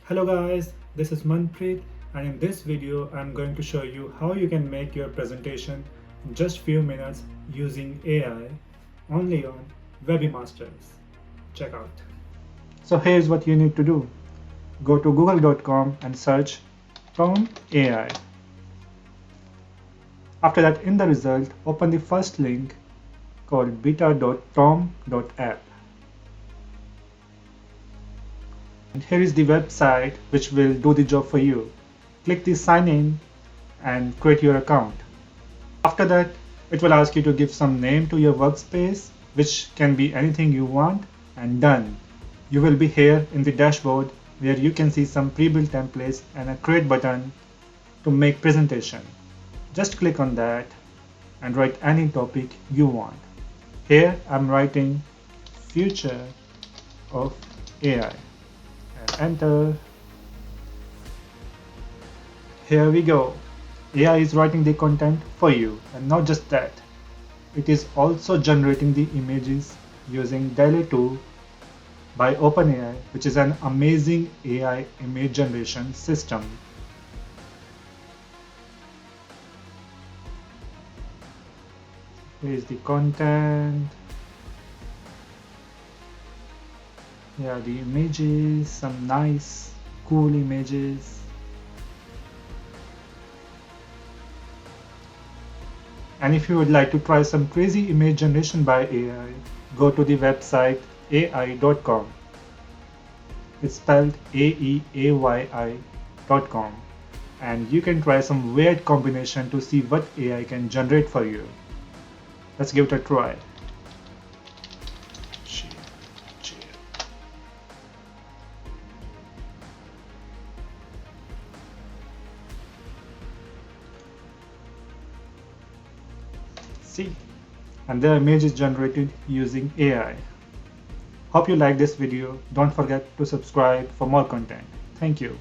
Hello guys, this is Manpreet, and in this video I'm going to show you how you can make your presentation in just few minutes using AI only on Webmasters. Check out. So here's what you need to do. Go to google.com and search prompt AI. After that, in the result, open the first link called beta.prom.app. And here is the website which will do the job for you. Click the sign in and create your account. After that, it will ask you to give some name to your workspace, which can be anything you want, and done. You will be here in the dashboard where you can see some pre-built templates and a create button to make presentation. Just click on that and write any topic you want. Here I'm writing future of AI. Enter. Here we go. AI is writing the content for you, and not just that, it is also generating the images using DALL-E 2 by OpenAI, which is an amazing AI image generation system. Here is the content. Yeah, the images, some nice, cool images. And if you would like to try some crazy image generation by AI, go to the website ai.com. It's spelled AEAYI.com. And you can try some weird combination to see what AI can generate for you. Let's give it a try. See, and the image is generated using AI. Hope you like this video. Don't forget to subscribe for more content. Thank you.